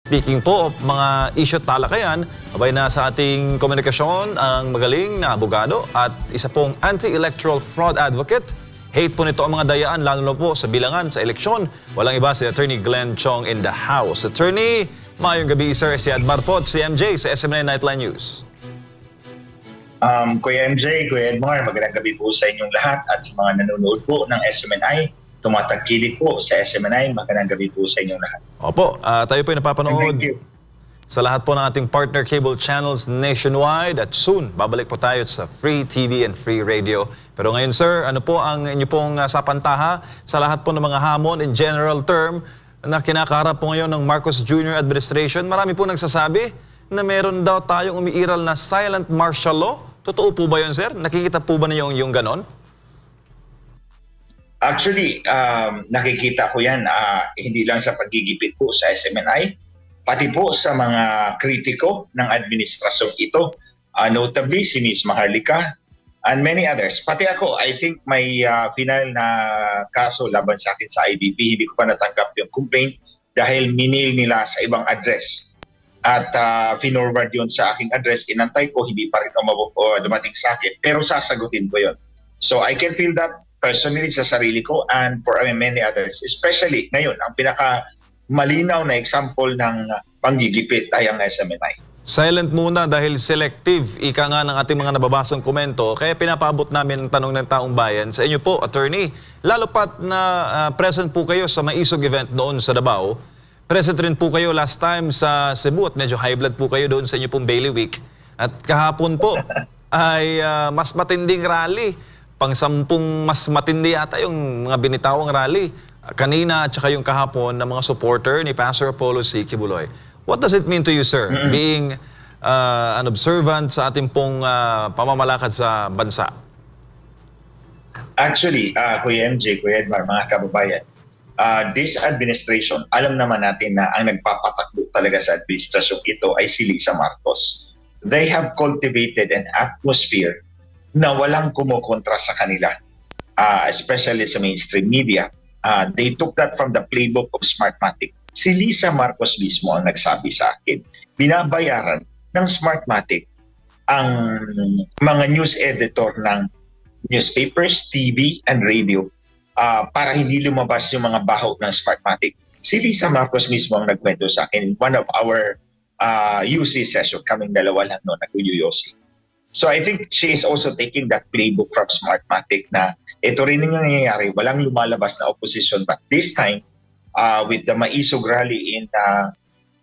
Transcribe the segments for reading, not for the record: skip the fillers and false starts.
Speaking po of mga issue at talakayan, abay na sa ating komunikasyon ang magaling na abogado at isa pong anti-electoral fraud advocate. Hate po nito ang mga dayaan, lalo na po sa bilangan sa eleksyon. Walang iba si Attorney Glenn Chong in the house. Attorney, mayong gabi sir, si Edmar po at si MJ sa SMNI Nightline News. Kuya MJ, Kuya Edmar, magandang gabi po sa inyong lahat at sa mga nanonood po ng SMNI. Tumatagkilik po sa SMNI, magandang gabi po sa inyong lahat. Opo, tayo po ay napapanood sa lahat po ng ating partner cable channels nationwide at soon, babalik po tayo sa Free TV and Free Radio. Pero ngayon sir, ano po ang inyo pong sapantaha sa lahat po ng mga hamon in general term na kinakaharap po ngayon ng Marcos Jr. administration? Marami po nagsasabi na meron daw tayong umiiral na silent martial law. Totoo po ba yun sir? Nakikita po ba niyo yung ganon? Actually, nakikita ko yan hindi lang sa pagigipit po sa SMNI, pati po sa mga kritiko ng administrasyon ito. Notably, si Ms. Maharlika and many others. Pati ako, I think may final na kaso laban sa akin sa IBP. Hindi ko pa natanggap yung complaint dahil minil nila sa ibang address. At finorward yun sa aking address. Inantay ko, hindi pa rin dumating sa akin. Pero sasagutin ko yun. So I can feel that personally sa sarili ko and for many others. Especially ngayon, ang pinaka malinaw na example ng panggigipit ay ang SMNI. Silent muna dahil selective, ika nga ng ating mga nababasang komento. Kaya pinapaabot namin ang tanong ng taong bayan sa inyo po, attorney. Lalo pat na present po kayo sa Maisog event doon sa Davao. Present rin po kayo last time sa Cebu at medyo high blood po kayo doon sa inyo pong Bailey Week. At kahapon po ay mas matinding rally. Pang-10 mas matindi yata yung mga binitawang rally. Kanina at saka yung kahapon ng mga supporter ni Pastor Apollo C. Kibuloy. What does it mean to you, sir, being an observant sa ating pong pamamalakad sa bansa? Actually, Kuya MJ, Kuya Edmar, mga kababayan, this administration, alam naman natin na ang nagpapatakbo talaga sa administrasyon ito ay si Lisa Marcos. They have cultivated an atmosphere na walang kumukontra sa kanila, especially sa mainstream media. They took that from the playbook of Smartmatic. Si Lisa Marcos mismo ang nagsabi sa akin, binabayaran ng Smartmatic ang mga news editor ng newspapers, TV, and radio para hindi lumabas yung mga baho ng Smartmatic. Si Lisa Marcos mismo ang nagkwento sa akin in one of our UC session, kaming dalawa lang noon, nag-UYOC. So I think she is also taking that playbook from Smartmatic na ito rin yung nangyayari, walang lumalabas na opposition. But this time, with the Maisog rally in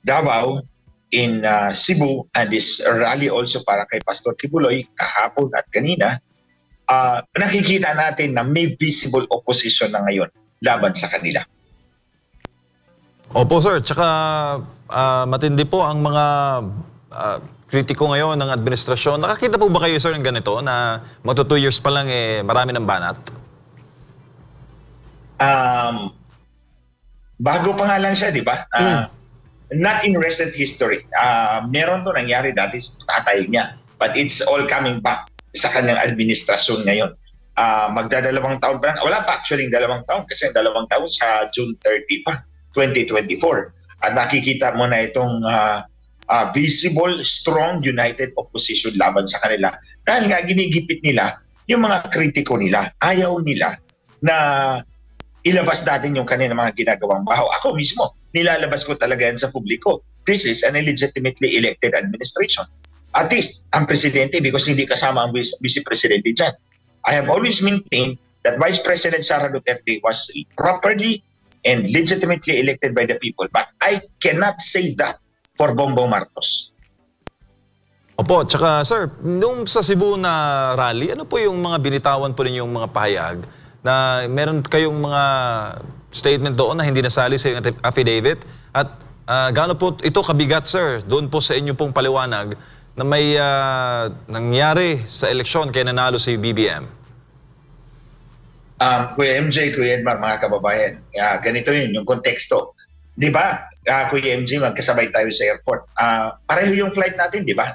Davao, in Cebu, and this rally also para kay Pastor Kibuloy kahapon at kanina, nakikita natin na may visible opposition na ngayon laban sa kanila. Opo sir, tsaka matindi po ang mga kritiko ngayon ng administrasyon. Nakakita po ba kayo sir ng ganito na magto 2 years pa lang marami ng banat? Bago pa nga lang siya, di ba? Not in recent history. Meron to nangyari dati sa tatay niya. But it's all coming back sa kanyang administrasyon ngayon. Magdadalawang taon pa lang. Wala pa actually 2 taon kasi 2 taon sa June 30 pa, 2024. At nakikita mo na itong visible, strong, united opposition laban sa kanila. Dahil nga ginigipit nila yung mga kritiko nila. Ayaw nila na ilabas natin yung kanilang mga ginagawang baho. Ako mismo, nilalabas ko talaga yan sa publiko. This is an illegitimately elected administration. At least, ang presidente, because hindi kasama ang vice presidente dyan. I have always maintained that Vice President Sara Duterte was properly and legitimately elected by the people. But I cannot say that for Bongbong Marcos. Opo, tsaka sir, nung sa Cebu na rally, ano po yung mga binitawan po ninyong mga pahayag na meron kayong mga statement doon na hindi nasali sa affidavit? At gaano po ito kabigat sir, doon po sa inyo pong paliwanag na may nangyari sa eleksyon kaya nanalo si BBM? Kuya MJ, Kuya Edmar, mga kababayan, ganito yun, yung konteksto. Di ba, Kuya MJ, magkasabay tayo sa airport. Pareho yung flight natin, di ba?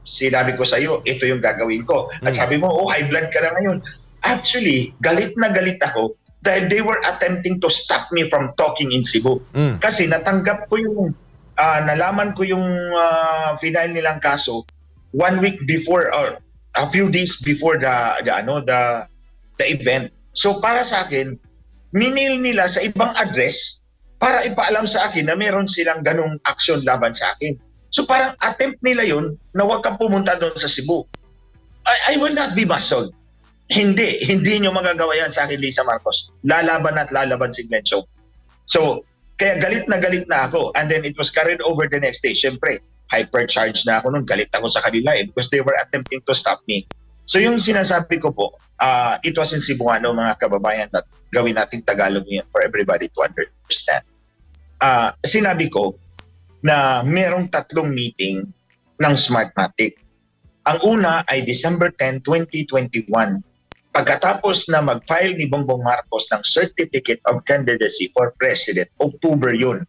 Sinabi ko sa iyo, ito yung gagawin ko. At sabi mo, oh, high blood ka na ngayon. Actually, galit na galit ako dahil they were attempting to stop me from talking in Cebu. Kasi natanggap ko yung, nalaman ko yung final nilang kaso 1 week before or a few days before the event. So para sa akin, minil nila sa ibang address para ipaalam sa akin na meron silang ganong action laban sa akin. So parang attempt nila yun na huwag kang pumunta doon sa Cebu. I will not be muscled. Hindi nyo magagawa yan sa akin, Lisa Marcos. Lalaban at lalaban si Glenn Show. So, kaya galit na ako. And then it was carried over the next day. Siyempre, hypercharged na ako nun. Galit ako sa kanila because they were attempting to stop me. So yung sinasabi ko po, it was in Cebuano, mga kababayan, at gawin natin Tagalog yan for everybody to understand. Sinabi ko na merong 3 meeting ng Smartmatic. Ang una ay December 10, 2021. Pagkatapos na mag-file ni Bongbong Marcos ng Certificate of Candidacy for President, October yun.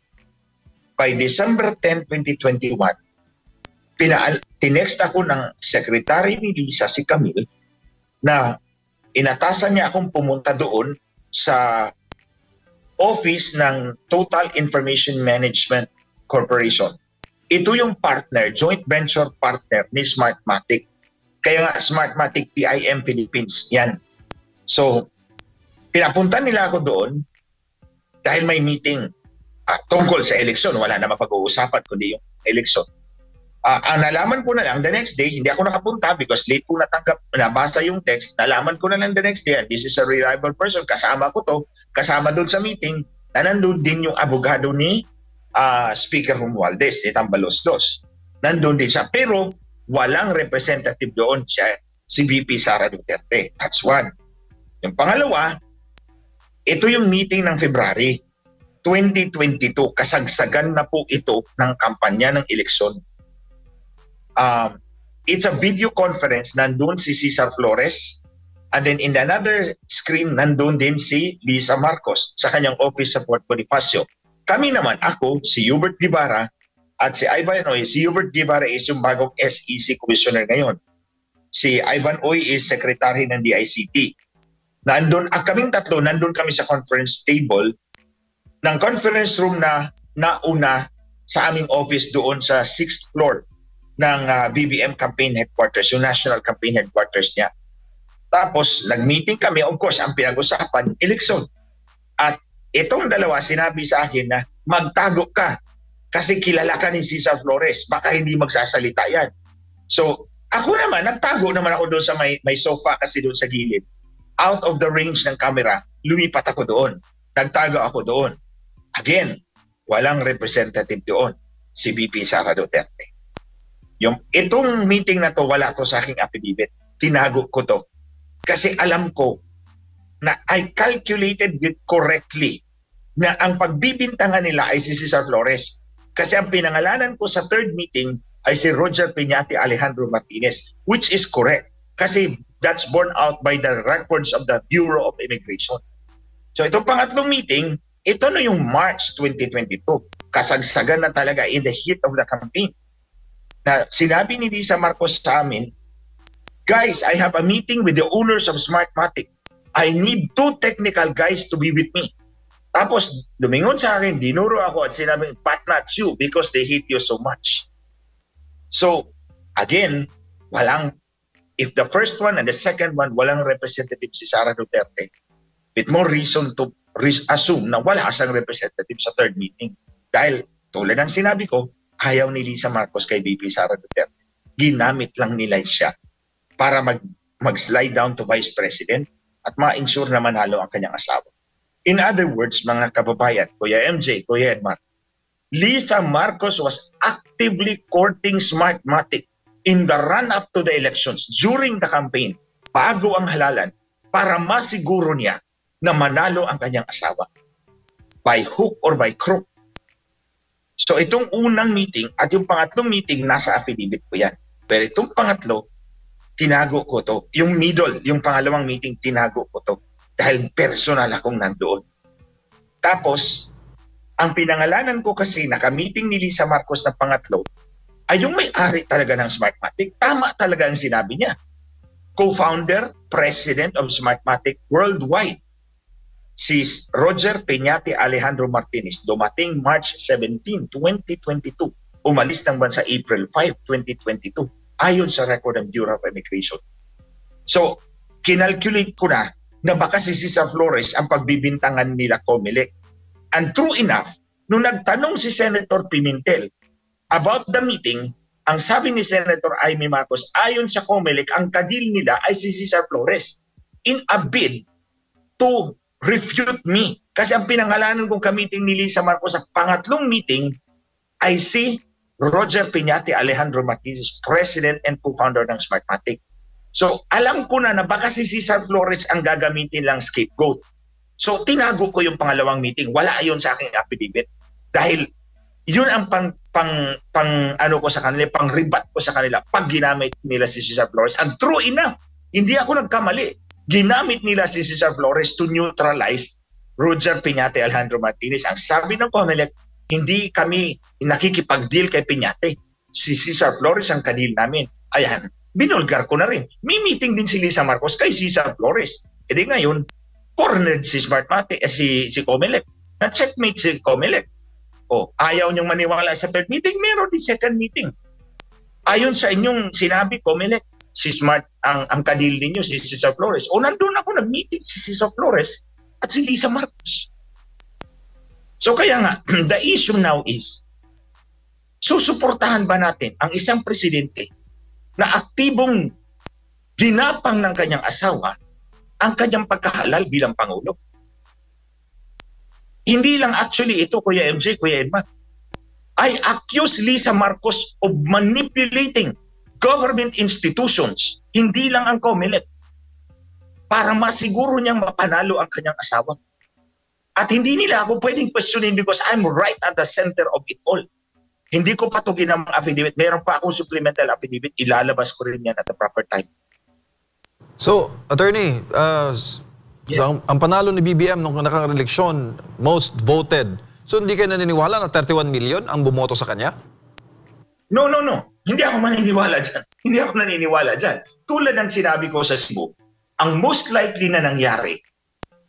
By December 10, 2021, tinext ako ng Secretary ni Lisa, si Camille, na inatasan niya akong pumunta doon sa office ng Total Information Management Corporation. Ito yung partner, joint venture partner ni Smartmatic. Kaya nga Smartmatic PIM Philippines, yan. So, pinapunta nila ako doon dahil may meeting tungkol sa eleksyon. Wala na mapag-uusapan kundi yung eleksyon. Ang nalaman ko na lang the next day, hindi ako nakapunta because late ko nabasa yung text. Nalaman ko na lang the next day, this is a reliable person, kasama ko to, kasama doon sa meeting, na nandun din yung abogado ni Speaker Romualdez, ni Tambaloslos. Nandun din siya. Pero walang representative doon siya, si VP Sara Duterte. That's one. Yung pangalawa, ito yung meeting ng February 2022. Kasagsagan na po ito ng kampanya ng eleksyon. It's a video conference. Nandun si Cesar Flores. And then in another screen, nandun din si Lisa Marcos sa kanyang office sa Fort Bonifacio. Kami naman, ako, si Hubert Guevara, at si Ivan Oy. Si Hubert Guevara is yung bagong SEC Commissioner ngayon. Si Ivan Oy is Secretary ng DICT. Kaming tatlo, nandun kami sa conference table ng conference room na nauna sa aming office doon sa 6th floor ng BBM Campaign Headquarters, yung National Campaign Headquarters niya. Tapos, nag-meeting kami. Of course, ang pinag-usapan, eleksyon. At itong dalawa, sinabi sa akin na magtago ka kasi kilala ka ni Cesar Flores. Baka hindi magsasalita yan. So, ako naman, nagtago naman ako doon sa may sofa kasi doon sa gilid. Out of the range ng camera, lumipat ako doon. Nagtago ako doon. Again, walang representative doon, si VP Sara Duterte. Itong meeting na to, wala to sa aking affidavit. Tinago ko to. Kasi alam ko na I calculated it correctly na ang pagbibintangan nila ay si Cesar Flores. Kasi ang pinangalanan ko sa third meeting ay si Roger Piñate Alejandro Martinez, which is correct. Kasi that's borne out by the records of the Bureau of Immigration. So itong pangatlong meeting, ito na yung March 2022. Kasagsagan na talaga in the heat of the campaign. Na sinabi ni Lisa Marcos sa amin, guys, I have a meeting with the owners of Smartmatic. I need 2 technical guys to be with me. Tapos, lumingon sa akin, dinuro ako at sinabi, but not you because they hate you so much. So, again, if the first one and the second one, walang representative si Sara Duterte, with more reason to assume na wala asang representative sa third meeting. Dahil, tulad ng sinabi ko, ayaw ni Lisa Marcos kay VP Sara Duterte. Ginamit lang nila siya para mag-slide down to Vice President at ma-ensure na manalo ang kanyang asawa. In other words, mga kababayan, Kuya MJ, Kuya Edmar, Lisa Marcos was actively courting Smartmatic in the run-up to the elections during the campaign, bago ang halalan, para masiguro niya na manalo ang kanyang asawa. By hook or by crook. So itong unang meeting at yung pangatlong meeting, nasa affidavit ko yan. Pero itong pangatlo, tinago ko to. Yung middle, yung pangalawang meeting, tinago ko to. Dahil personal akong nandoon. Tapos, ang pinangalanan ko kasi naka-meeting ni Lisa Marcos na pangatlo, ay yung may-ari talaga ng Smartmatic. Tama talaga ang sinabi niya. Co-founder, president of Smartmatic worldwide. si Roger Peñate Alejandro Martinez dumating March 17, 2022. Umalis ng bansa April 5, 2022 ayon sa record ng Bureau of Immigration. So, kinalculate ko na baka si Cesar Flores ang pagbibintangan nila COMELEC. And true enough, nung nagtanong si Senator Pimentel about the meeting, ang sabi ni Senator Amy Marcos, ayon sa COMELEC, ang kadil nila ay si Cesar Flores in a bid to refute me. Kasi ang pinangalanan kong ka-meeting ni Lisa Marcos sa pangatlong meeting ay si Roger Peñate Alejandro Martinez, President and co-founder ng Smartmatic. So alam ko na baka si Cesar Flores ang gagamitin lang scapegoat. So tinago ko yung pangalawang meeting. Wala yun sa aking affidavit. Dahil yun ang ano ko sa kanila, pang rebat ko sa kanila pag ginamit nila si Cesar Flores. And true enough, hindi ako nagkamali. Ginamit nila si Cesar Flores to neutralize Roger Peñate Alejandro Martinez. Ang sabi ng COMELEC, hindi kami nakikipag-deal kay Peñate. Si Cesar Flores ang kadil namin. Ayan, binulgar ko na rin. May meeting din si Lisa Marcos kay Cesar Flores. E di ngayon, cornered si Smartmatic, si COMELEC. Na-checkmate si COMELEC. O, ayaw niyong maniwala sa third meeting, meron din second meeting. Ayon sa inyong sinabi, COMELEC, si Smart, ang kadil ninyo, si Cesar Flores. O, nandun ako nag-meeting si Cesar Flores at si Lisa Marcos. So kaya nga, the issue now is, susuportahan ba natin ang isang presidente na aktibong ginapang ng kanyang asawa ang kanyang pagkahalal bilang Pangulo? Hindi lang actually ito, Kuya MJ, Kuya Edman. I accuse Lisa Marcos of manipulating government institutions, hindi lang ang COMELEC, para masiguro niyang mapanalo ang kanyang asawa. At hindi nila ako pwedeng questionin because I'm right at the center of it all. Hindi ko pa ito ginamang affidavit. Meron pa akong supplemental affidavit. Ilalabas ko rin yan at the proper time. So, Attorney, Yes. so ang panalo ni BBM nung nakang eleksyon, most voted. So, hindi kayo naniniwala na 31 million ang bumoto sa kanya? No. Hindi ako maniniwala dyan. Hindi ako naniniwala dyan. Tulad ng sinabi ko sa Cebu, ang most likely na nangyari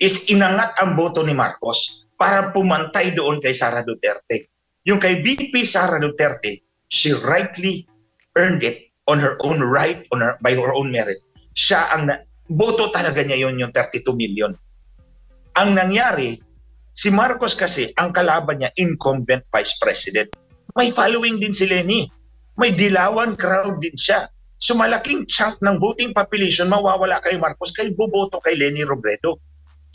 is inangat ang boto ni Marcos para pumantay doon kay Sara Duterte. Yung kay VP Sara Duterte, she rightly earned it on her own right, by her own merit. Siya ang boto talaga niya yun, yung 32 million. Ang nangyari, si Marcos kasi, ang kalaban niya, incumbent vice president. May following din si Leni. May dilawan crowd din siya. So malaking chunk ng voting population mawawala kay Marcos, kay boboto kay Leni Robredo.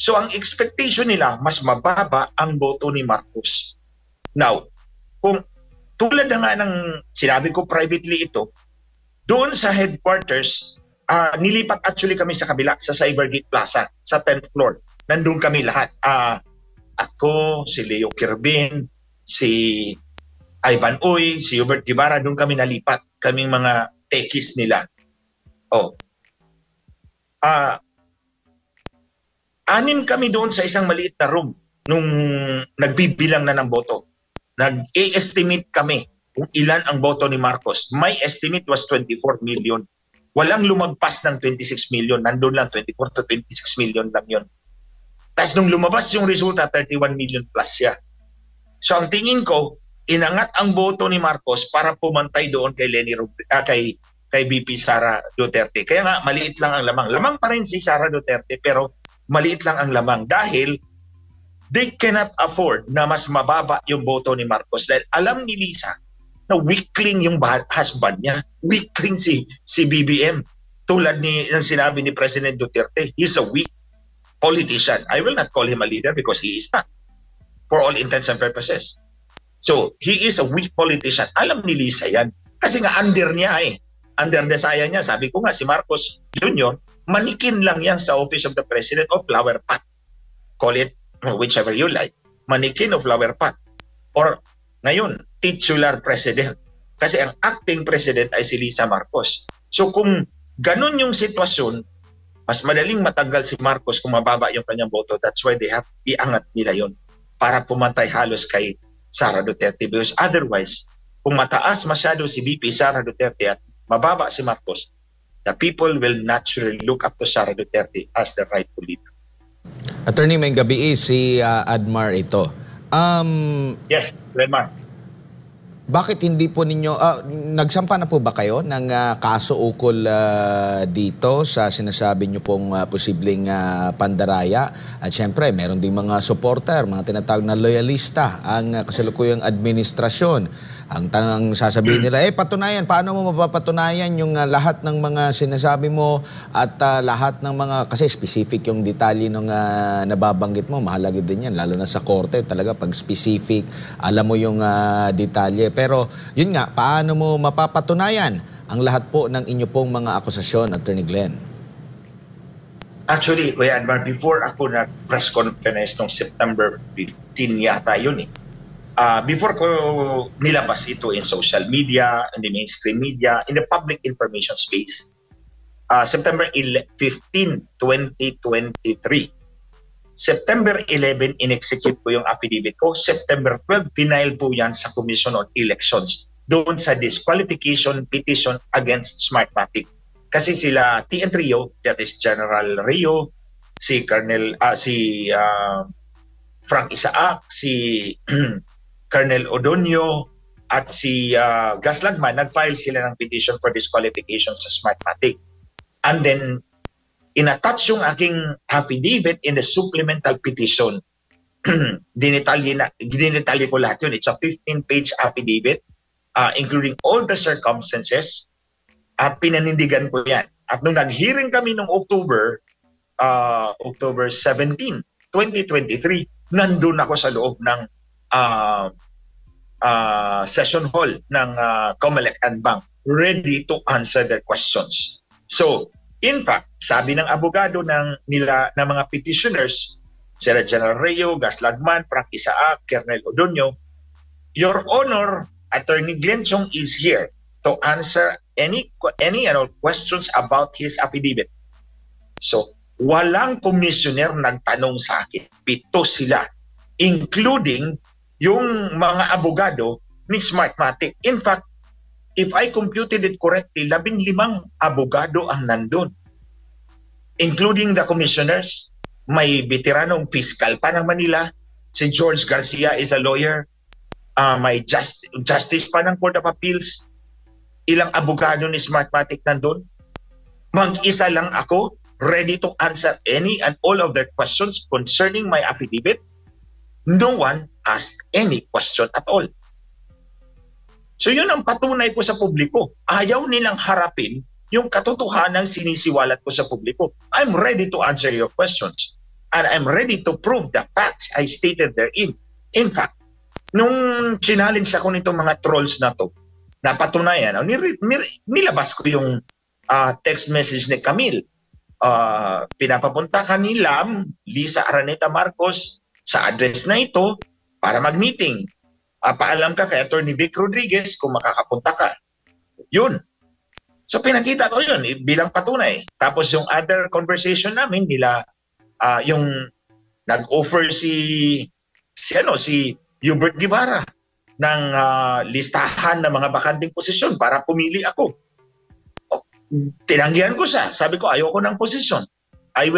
So ang expectation nila, mas mababa ang boto ni Marcos. Now, kung tulad na nga ng sinabi ko privately ito, doon sa headquarters, nilipat actually kami sa kabila, sa Cybergate Plaza, sa 10th floor. Nandun kami lahat. Ako, si Leo Kirbin, si Ivan Uy, si Hubert Guevara, doon kami nalipat. Kaming mga techies nila. Anim kami doon sa isang maliit na room nung nagbibilang na ng boto. Nag-estimate kami kung ilan ang boto ni Marcos. My estimate was 24 million. Walang lumagpas ng 26 million. Nandun lang 24 to 26 million lang yun. Tapos nung lumabas yung resulta, 31 million plus siya. So ang tingin ko, inangat ang boto ni Marcos para pumantay doon kay kay VP Sara Duterte. Kaya nga, maliit lang ang lamang. Lamang pa rin si Sara Duterte, pero maliit lang ang lamang dahil they cannot afford na mas mababa yung boto ni Marcos dahil alam ni Lisa na weakling yung husband niya, weakling si BBM. Tulad ng sinabi ni President Duterte, he's a weak politician. I will not call him a leader because he is not, for all intents and purposes. So, he is a weak politician. Alam ni Lisa yan. Kasi nga under niya under desire niya. Sabi ko nga, si Marcos Jr., manikin lang yan sa Office of the President o flower pot. Call it whichever you like. Manikin o flower pot. Or ngayon, titular president. Kasi ang acting president ay si Lisa Marcos. So kung ganun yung sitwasyon, mas madaling matanggal si Marcos kung mababa yung kanyang boto. That's why they have iangat nila yun para pumantay halos kay Sara Duterte. Because otherwise, kung mataas masyado si VP Sara Duterte at mababa si Marcos, the people will naturally look up to Sara Duterte as the rightful leader. Attorney, may gabi si Admar ito. Yes, Lemar. Bakit hindi po ninyo, nagsampa na po ba kayo ng kaso ukol dito sa sinasabi nyo pong posibleng pandaraya? At syempre, meron ding mga supporter, mga tinatawag na loyalista ang kasalukuyang administrasyon. Ang sasabihin nila, patunayan, paano mo mapapatunayan yung lahat ng mga sinasabi mo at lahat ng mga, kasi specific yung detalye ng nababanggit mo, mahalaga din yan, lalo na sa korte, talaga pag specific, alam mo yung detalye. Pero yun nga, paano mo mapapatunayan ang lahat po ng inyo pong mga akusasyon, Attorney Glenn? Actually, Kuya Admar, before ako nag-press conference noong September 15 yata yun before ko nilabas ito in social media, in the mainstream media, in the public information space, September 15, 2023. September 11, in-execute ko yung affidavit ko. September 12, final po yan sa Commission on Elections doon sa disqualification petition against Smartmatic. Kasi sila T.N. Rio, that is General Rio, si Frank Isaac, si Colonel Odonio, at si Gas Lagman, nag-file sila ng petition for disqualification sa Smartmatic. And then, in-attach yung aking affidavit in the supplemental petition. Dinetalye ko lahat yun. It's a 15-page affidavit, including all the circumstances, at pinanindigan ko yan. At nung nag-hearing kami noong October 17, 2023, nandun ako sa loob ng session hall ng Comelec and Bank, ready to answer their questions. So, in fact, sabi ng abogado ng mga petitioners, sila General Rio, Gas Lagman, Frank Isaac, Colonel Odonio, Your Honor, Attorney Glenn Chong is here to answer any questions about his affidavit. So, walang commissioner nagtanong sa akin. 7 sila, including yung mga abogado ni Smartmatic. In fact, if I computed it correctly, 15 abogado ang nandun, including the commissioners. May veteranong fiscal pa ng Manila, si George Garcia is a lawyer, may justice pa ng Court of Appeals, ilang abogado ni Smartmatic nandun. Mag-isa lang ako, ready to answer any and all of their questions concerning my affidavit. No one asked any question at all. So yun ang patunay ko sa publiko. Ayaw nilang harapin yung katotohanan sinisiwalat ko sa publiko. I'm ready to answer your questions. And I'm ready to prove the facts I stated therein. In fact, nung challenge ako nitong mga trolls na to, napatunayan, nilabas ko yung text message ni Camille. Pinapapunta ka ni Lisa Araneta Marcos sa address na ito para mag-meeting. Paalam ka kay Attorney Vic Rodriguez kung makakapunta ka. Yun. So pinakita ko yun bilang patunay. Tapos yung other conversation namin nila, yung nag-offer si Hubert Guevara ng listahan ng mga bakanting posisyon para pumili ako. Tinanggihan ko siya. Sabi ko, ayoko ng posisyon. I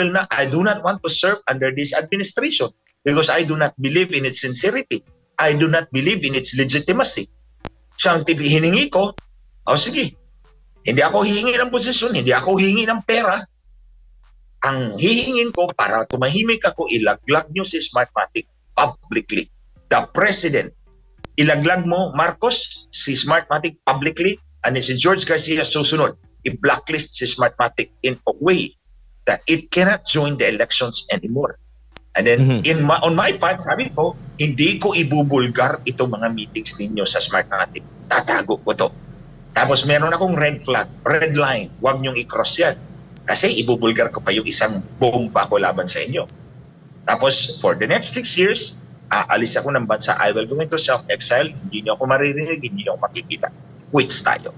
do not want to serve under this administration because I do not believe in its sincerity. I do not believe in its legitimacy. Siyang hiningi ko, sige, hindi ako hihingi ng posisyon, hindi ako hihingi ng pera. Ang hihingin ko para tumahimik ako, ilaglag nyo si Smartmatic publicly. The President, ilaglag mo, Marcos, si Smartmatic publicly, and si George Garcia susunod, i-blacklist si Smartmatic in a way that it cannot join the elections anymore. And then, on my part, sabi ko, hindi ko ibubulgar itong mga meetings ninyo sa Smartmatic. Tatago ko to. Tapos meron akong red flag, red line, huwag nyong i-cross yan. Kasi ibubulgar ko pa yung isang bomba ko laban sa inyo. Tapos, for the next 6 years, aalis ako ng bansa. I will go into self-exile. Hindi niyo ako maririnig, hindi niyo ako makikita. Quits tayo.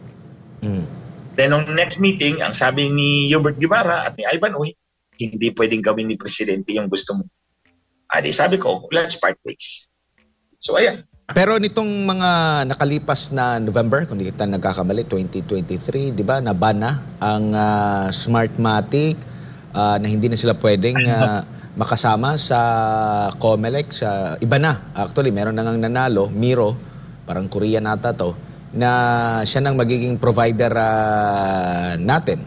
Then, on next meeting, ang sabi ni Hubert Guevara at ni Ivan Uy, hindi pwedeng gawin ni Presidente yung gusto mo. Adi, sabi ko, let's part ways. So, ayan. Pero nitong mga nakalipas na November, kung di kita nagkakamali, 2023, di ba, naban na ang Smartmatic na hindi na sila pwedeng makasama sa COMELEC. Sa, iba na, actually, meron na ngang nanalo, Miro, parang Korean ata to, na siya nang magiging provider natin.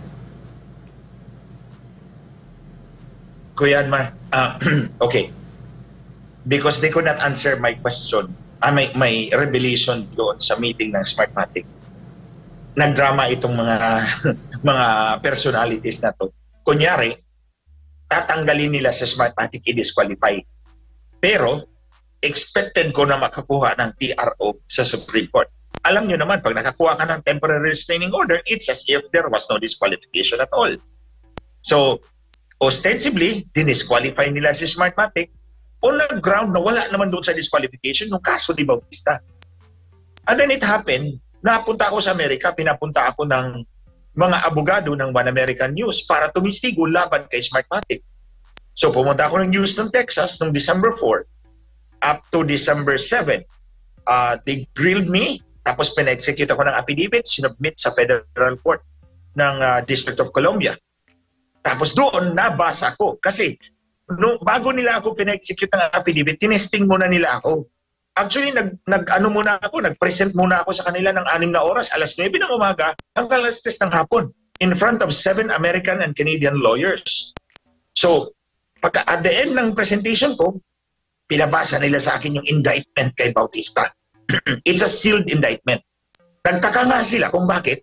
Kuya Admar, okay. Because they could not answer my question, my revelation doon sa meeting ng Smartmatic. Nagdrama itong mga mga personalities na to. Kunyari, tatanggalin nila sa Smartmatic, i-disqualify. Pero, expected ko na makakuha ng TRO sa Supreme Court. Alam nyo naman, pag nakakuha ka ng temporary restraining order, it's as if there was no disqualification at all. So, ostensibly, dinisqualify nila si Smartmatic on the ground na wala naman doon sa disqualification ng kaso ni Bautista. And then it happened, napunta ako sa Amerika, pinapunta ako ng mga abogado ng One American News para tumistigo laban kay Smartmatic. So pumunta ako ng Houston, Texas noong December 4 up to December 7. They grilled me, tapos pina-execute ako ng affidavit, sinubmit sa Federal Court ng District of Columbia. Tapos doon, nabasa ko. Kasi bago nila ako pina-execute ng affidavit, tinesting muna nila ako. Actually, nag-present muna ako sa kanila ng 6 na oras, alas 9 ng umaga hanggang alas 3 ng hapon in front of 7 American and Canadian lawyers. So, at the end ng presentation ko, pinabasa nila sa akin yung indictment kay Bautista. It's a sealed indictment. Nagtaka nga sila kung bakit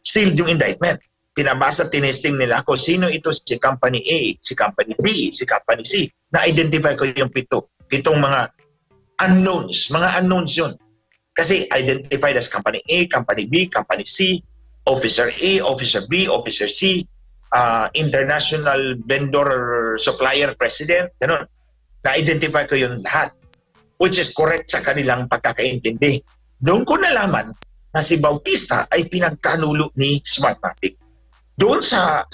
sealed yung indictment. Pinabasa, tinesting nila ako, sino ito, si Company A, si Company B, si Company C. Na-identify ko yung pitong mga unknowns yun. Kasi identified as Company A, Company B, Company C, Officer A, Officer B, Officer C, International Vendor Supplier President, ganun. Na-identify ko yun lahat, which is correct sa kanilang pagkakaintindi. Doon ko nalaman na si Bautista ay pinagkanulo ni Smartmatic. Doon sa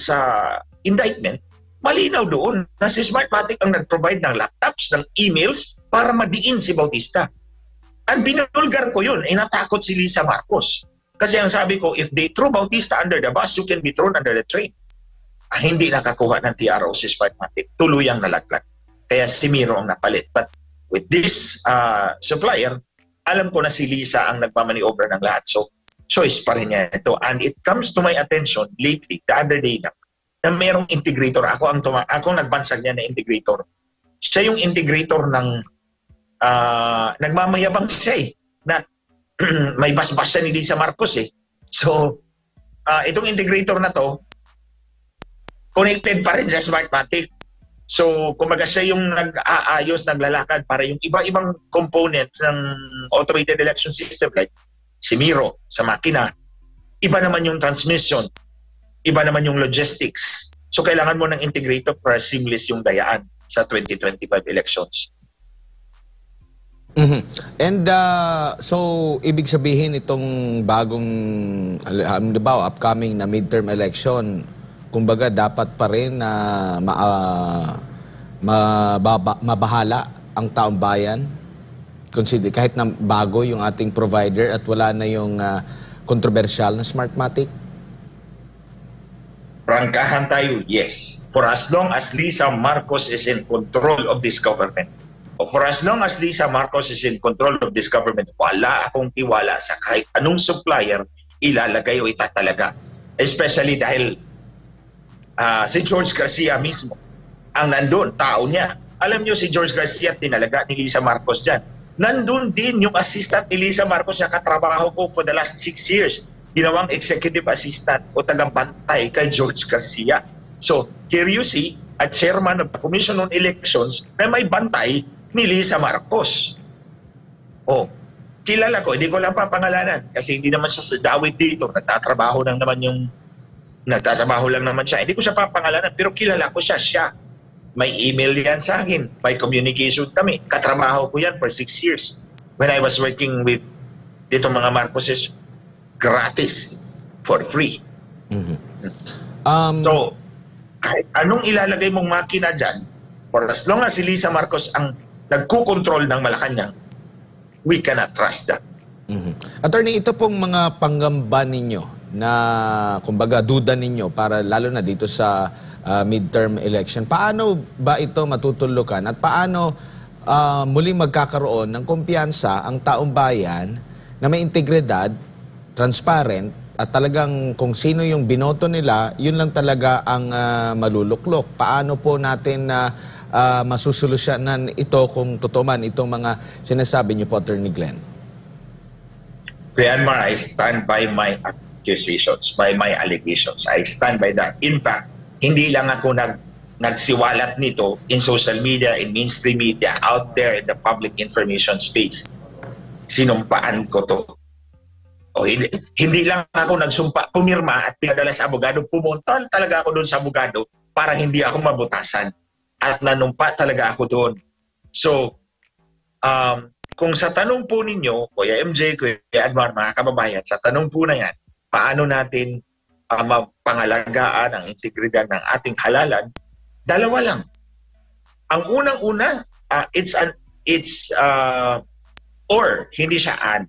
indictment, malinaw doon na si Smartmatic ang nag-provide ng laptops, ng emails para madiin si Bautista. Ang binulgar ko yun, natakot si Lisa Marcos. Kasi ang sabi ko, if they throw Bautista under the bus, you can be thrown under the train. Hindi nakakuha ng TRO si Smartmatic. Tuluyang nalaglag. Kaya si Miro ang napalit. But with this supplier, alam ko na si Lisa ang nagmamaniobra ng lahat. So, choice pa rin niya ito. And it comes to my attention lately, the other day na merong integrator. Ako nagbansag niya na integrator. Siya yung integrator ng nagmamayabang siya na may basbas siya ni Lisa Marcos So, itong integrator na to, connected pa rin sa Smartmatic. So, kumbaga siya yung nag-aayos, naglalakad para yung iba-ibang components ng automated election system like si Miro sa makina, iba naman yung transmission, iba naman yung logistics. So, kailangan mo ng integrator para seamless yung dayaan sa 2025 elections. Mm-hmm. And so, ibig sabihin itong bagong, upcoming na midterm election, kumbaga dapat pa rin na mabahala ang taong bayan, consider kahit na bago yung ating provider at wala na yung kontrobersyal na Smartmatic? Prangkahan tayo, yes. For as long as Lisa Marcos is in control of this government, for as long as Lisa Marcos is in control of this government, wala akong tiwala sa kahit anong supplier ilalagay o itatalaga. Especially dahil si George Garcia mismo ang nandun, tao niya. Alam niyo si George Garcia tinalaga ni Lisa Marcos dyan. Nandun din yung assistant ni Lisa Marcos na katrabaho ko for the last 6 years. Ginawang executive assistant o tagabantay kay George Garcia. So, here you see a chairman of the Commission on Elections na may bantay ni Lisa Marcos. Kilala ko, hindi ko lang papangalanan kasi hindi naman siya sa dawit dito. Nagtatrabaho lang naman siya. Hindi ko siya papangalanan pero kilala ko siya. May email yan sa akin. May communication kami. Katrabaho ko yan for 6 years. When I was working with dito mga Marcoses, gratis, for free. Mm-hmm. So, kahit anong ilalagay mong makina dyan, for as long as si Lisa Marcos ang nagkukontrol ng Malacanang, we cannot trust that. Mm-hmm. Attorney, ito pong mga panggamba ninyo na kumbaga duda ninyo para lalo na dito sa midterm election. Paano ba ito matutulukan at paano muling magkakaroon ng kumpiyansa ang taong bayan na may integridad, transparent, at talagang kung sino yung binoto nila, yun lang talaga ang maluluklok. Paano po natin masusolusyonan ito kung totoo man itong mga sinasabi niyo po, Attorney Glenn? Kuya Anmar, I stand by my accusations, by my allegations. I stand by that. In fact, hindi lang ako nagsiwalat nito in social media, in mainstream media, out there in the public information space. Sinumpaan ko to. O hindi lang ako nagsumpa, pumirma at pinadala sa abogado, pumunta talaga ako doon sa abogado para hindi ako mabutasan. At nanumpa talaga ako doon. So, kung sa tanong po ninyo, Kuya MJ, Kuya Anmar, mga kababayan, sa tanong po na yan, paano natin mapangalagaan ang integridad ng ating halalan, dalawa lang. Ang unang-una, it's or, hindi siya an.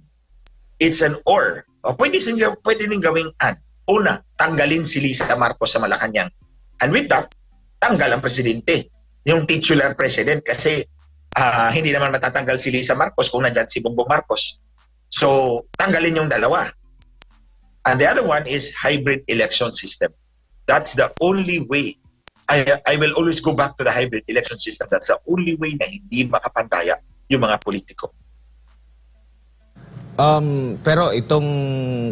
It's an or. O, pwede din gawing an. Una, tanggalin si Lisa Marcos sa Malacanang. And with that, tanggal ang presidente. Yung titular president kasi hindi naman matatanggal si Lisa Marcos kung nandyan si Bongbong Marcos. So, tanggalin yung dalawa. And the other one is hybrid election system. That's the only way. I will always go back to the hybrid election system. That's the only way na hindi makapandaya yung mga politiko. Pero itong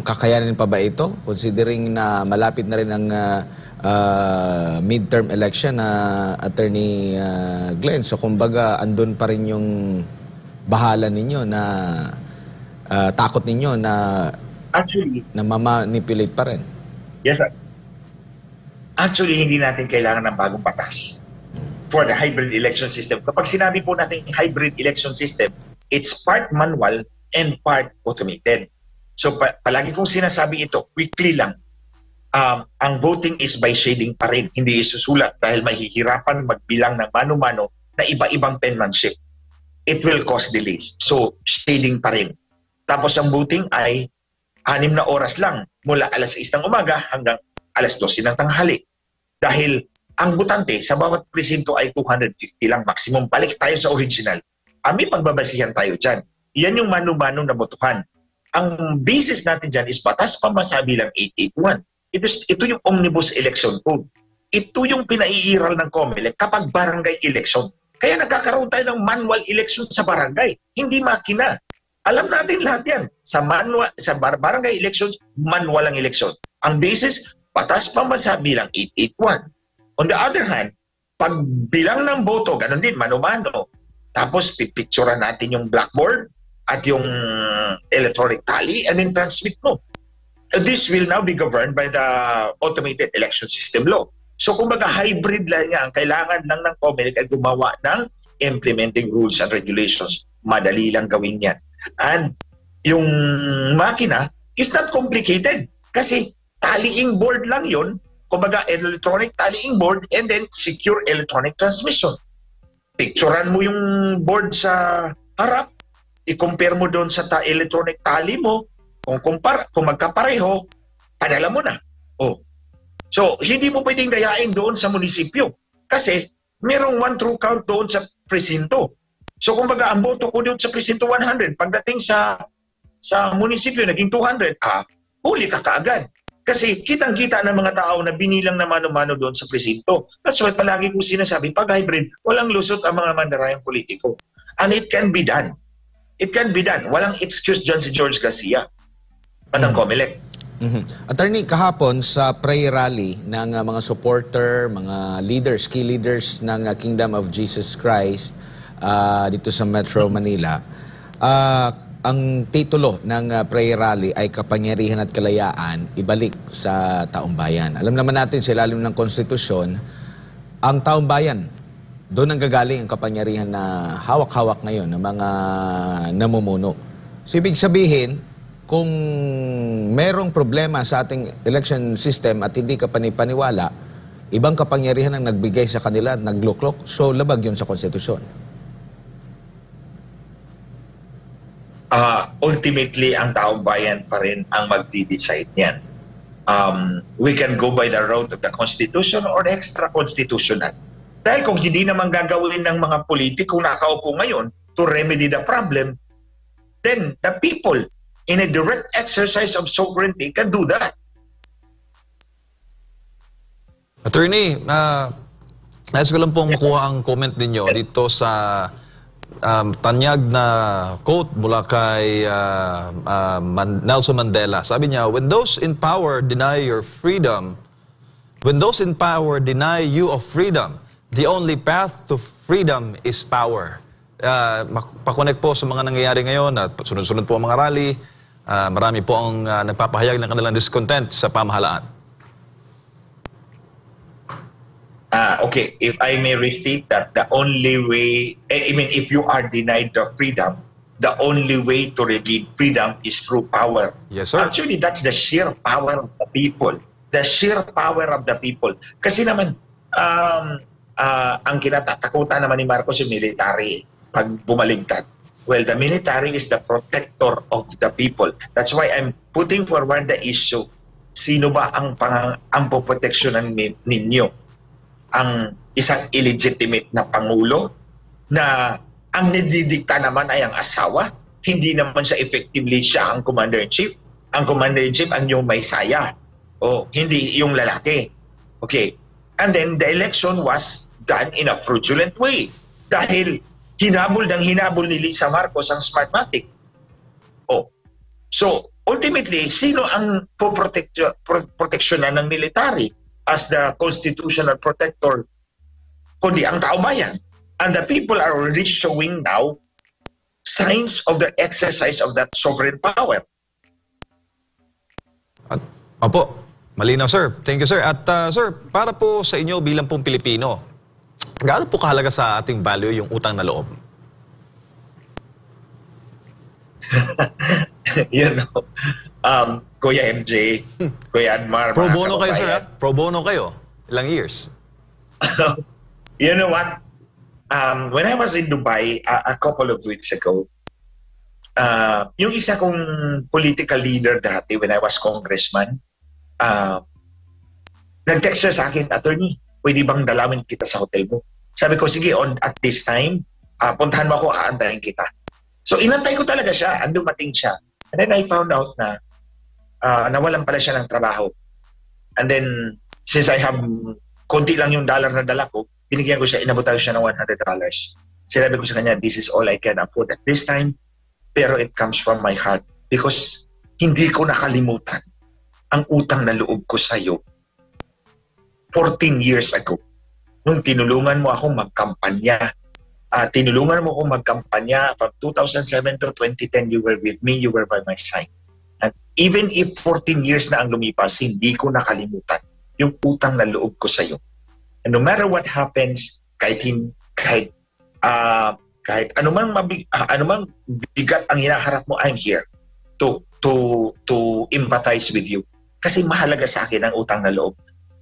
kakayanin pa ba ito? Considering na malapit na rin ang midterm election na Attorney Glenn. So kumbaga andun pa rin yung bahala ninyo na takot ninyo na actually na mamanipulate pa rin. Yes, sir. Actually, hindi natin kailangan ng bagong batas for the hybrid election system. Kapag sinabi po natin hybrid election system, it's part manual and part automated. So palagi kong sinasabi ito, quickly lang. Ang voting is by shading pa rin, hindi isusulat dahil mahihirapan magbilang ng mano-mano na iba-ibang penmanship. It will cause delays. So, shading pa rin. Tapos ang voting ay 6 na oras lang mula alas 6 ng umaga hanggang alas 12 ng tanghali. Dahil ang botante sa bawat presinto ay 250 lang maximum. Balik tayo sa original. May pagbabasihan tayo dyan. Yan yung mano-mano na botohan. Ang basis natin dyan is Batas Pambansa bilang 881. Ito yung Omnibus Election Code. Ito yung pinaiiral ng COMELEC kapag barangay election. Kaya nagkakaroon tayo ng manual election sa barangay, hindi makina. Alam natin lahat yan. Sa barangay elections, manual ang election. Ang basis, Batas Pambansa bilang 881. On the other hand, pag bilang ng boto, ganun din, mano-mano. Tapos pipicturean natin yung blackboard at yung electronic tally and then transmit mo. This will now be governed by the automated election system law. So kumbaga hybrid lang yan. Ang kailangan lang ng COMELEC ay gumawa ng implementing rules and regulations. Madali lang gawin yan. And yung makina is not complicated. Kasi tallying board lang yun. Kumbaga electronic tallying board and then secure electronic transmission. Picturean mo yung board sa harap. I-compare mo doon sa electronic tally mo. Kung magkapareho, padala mo na. Oh. So, hindi mo pwedeng dayain doon sa munisipyo. Kasi, merong one true count doon sa presinto. So, kumbaga, ang boto ko doon sa presinto 100, pagdating sa munisipyo, naging 200, huli ka kaagad. Kasi, kitang-kita ng mga tao na binilang na mano-mano doon sa presinto. That's why palagi ko sinasabi, pag hybrid, walang lusot ang mga mandarayang politiko. And it can be done. It can be done. Walang excuse dyan si George Garcia. Madam COMELEC. Attorney, kahapon sa prayer rally ng mga supporter, mga leaders, key leaders ng Kingdom of Jesus Christ dito sa Metro Manila, ang titulo ng prayer rally ay Kapangyarihan at Kalayaan, ibalik sa taong bayan. Alam naman natin sa ilalim ng konstitusyon, ang taong bayan, doon ang gagaling ang kapangyarihan na hawak-hawak ngayon ng mga namumuno. So, ibig sabihin, kung merong problema sa ating election system at hindi ka panipaniwala, ibang kapangyarihan ang nagbigay sa kanila at nagluklok, so labag yun sa konstitusyon. Ultimately, ang taong bayan pa rin ang magdi-decide niyan. we can go by the route of the Constitution or extra-constitutional. Dahil kung hindi naman gagawin ng mga politiko nakaupo ngayon to remedy the problem, then the people in a direct exercise of sovereignty can do that. Attorney, nais ko lang pong makuha ang comment ninyo dito sa tanyag na quote mula kay Nelson Mandela. Sabi niya, when those in power deny your freedom, when those in power deny you of freedom, the only path to freedom is power. Pakonek po sa mga nangyayari ngayon at sunod-sunod po ang mga rally, marami po ang nagpapahayag ng kanilang discontent sa pamahalaan. Okay, if I may restate that, the only way, I mean, if you are denied the freedom, the only way to regain freedom is through power. Yes, sir. Actually, that's the sheer power of the people. The sheer power of the people. Kasi naman, ang kinatatakutan naman ni Marcos yung military pag bumaligtad. Well, the military is the protector of the people. That's why I'm putting forward the issue. Sino ba ang poproteksyonan ninyo? Ang isang illegitimate na pangulo na ang nididikta naman ay ang asawa, hindi naman siya effectively siya ang commander-in-chief. Ang commander-in-chief ang yung may saya, o hindi yung lalaki. Okay. And then the election was done in a fraudulent way dahil hinabol ni Lisa Marcos ang Smartmatic. So ultimately, sino ang proteksyonan ng military as the constitutional protector, kundi ang tao-bayan? And the people are already showing now signs of the exercise of that sovereign power. Opo, malinaw, sir. Thank you, sir. At sir, para po sa inyo bilang pong Pilipino, gaano po kahalaga sa ating value yung utang na loob? You know, Kuya MJ, Kuya Admar, Pro bono kayo, sir. Pro bono kayo. Ilang years? You know what? When I was in Dubai a couple of weeks ago, yung isa kong political leader dati when I was congressman, nag-text siya sa akin, attorney, pwede bang dalawin kita sa hotel mo? Sabi ko, sige, at this time, puntahan mo ako, aantayin kita. So inantay ko talaga siya, dumating siya. And then I found out na nawalan pala siya ng trabaho. And then, since I have konti lang yung dollar na dala ko, binigyan ko siya, inabutan ko siya ng $100. Sinabi ko sa kanya, this is all I can afford at this time, pero it comes from my heart because hindi ko nakalimutan ang utang na loob ko sa iyo 14 years ago. Nung tinulungan mo ako magkampanya, from 2007 to 2010, you were with me, you were by my side. And even if 14 years na ang lumipas, hindi ko nakalimutan yung utang na loob ko sa iyo. And no matter what happens, kahit anumang bigat ang hinaharap mo, I'm here to empathize with you. Kasi mahalaga sa akin ang utang na loob.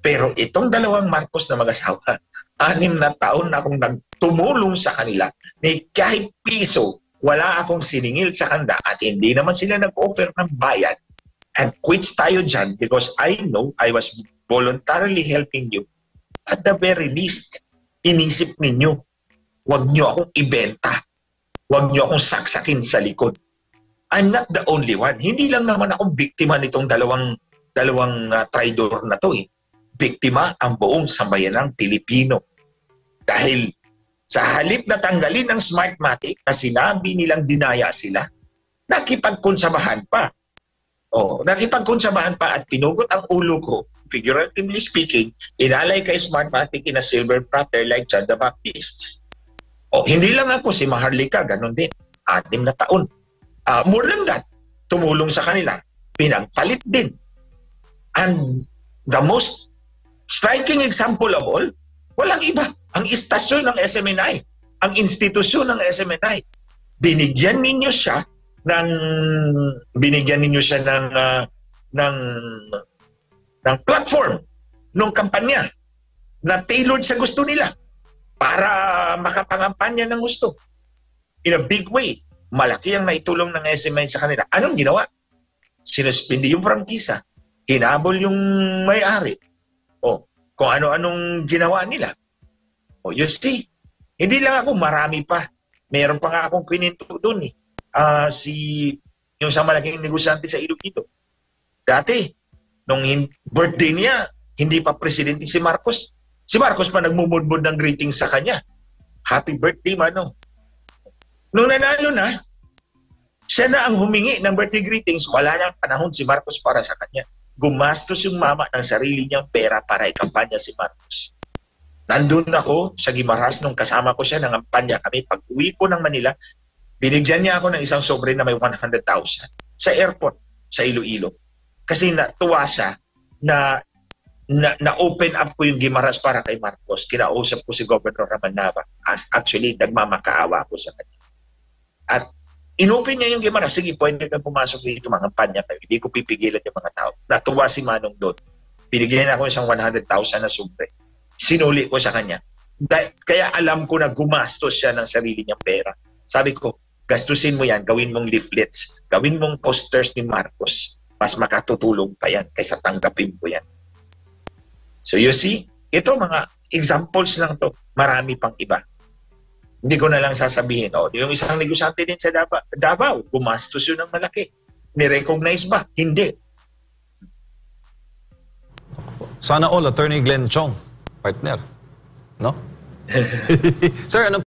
Pero itong dalawang Marcos na mag-asawa, 6 na taon na akong nagtumulong sa kanila, ni kahit piso, wala akong siningil sa kanda at hindi naman sila nag-offer ng bayad. And quits tayo dyan because I know I was voluntarily helping you. At the very least, inisip ninyo, huwag nyo akong ibenta. Huwag nyo akong saksakin sa likod. I'm not the only one. Hindi lang naman akong biktima nitong dalawang traidor na to eh. Biktima ang buong sambayanang Pilipino. Dahil sa halip na tanggalin ng Smartmatic na sinabi nilang dinaya sila, nakipagkonsabahan pa. Nakipagkonsabahan pa at pinugot ang ulo ko, figuratively speaking, inalay kay Smartmatic in a silver platter like John the Baptist. Hindi lang ako, si Maharlika, ganun din. 6 na taon. More than that, tumulong sa kanila. Pinagpalit din. And the most striking example of all, walang iba. Ang istasyon ng SMNI, ang institusyon ng SMNI, binigyan ninyo siya ng platform ng kampanya na tailored sa gusto nila para makapangampanya ng gusto. In a big way, malaki ang naitulong ng SMNI sa kanila. Anong ginawa? Sinuspindi yung prangkisa. Hinabol yung may-ari. O, kung ano-anong ginawa nila. O, you see, hindi lang ako, marami pa. Meron pa nga akong kwininto doon eh. Yung sa malaking negosyante sa Iloilo. Dati, nung birthday niya, hindi pa presidente si Marcos. Si Marcos pa nagmumudmud ng greetings sa kanya. Happy birthday, Manong. Nung nanalo na, siya na ang humingi ng birthday greetings. Wala nang panahon si Marcos para sa kanya. Gumastos yung mama ng sarili niyang pera para ikampanya si Marcos. Nandun ako sa Guimaras nung kasama ko siya ng kampanya kami. Pag uwi ko ng Manila, binigyan niya ako ng isang sobre na may 100,000 sa airport sa Iloilo. Kasi natuwa siya na open up ko yung Guimaras para kay Marcos. Kinausap ko si Governor Raman Nava. Actually, nagmamakaawa ko sa kanya. At inopen niya yung Guimaras. Sige, pwede kang pumasok dito mga kampanya kayo. Hindi ko pipigilan yung mga tao. Natuwa si Manong doon. Binigyan ako isang 100,000 na sobre. Sinuli ko sa kanya. Kaya alam ko na gumastos siya ng sarili niyang pera. Sabi ko, gastusin mo yan, gawin mong leaflets, gawin mong posters ni Marcos. Mas makatutulong pa yan kaysa tanggapin ko yan. So you see, ito mga examples lang to. Marami pang iba. Hindi ko na lang sasabihin. Yung isang negosyante din sa Davao, gumastos yun ng malaki. Ni-recognize ba? Hindi. Sana all, Attorney Glenn Chong, partner. No? Sir, ano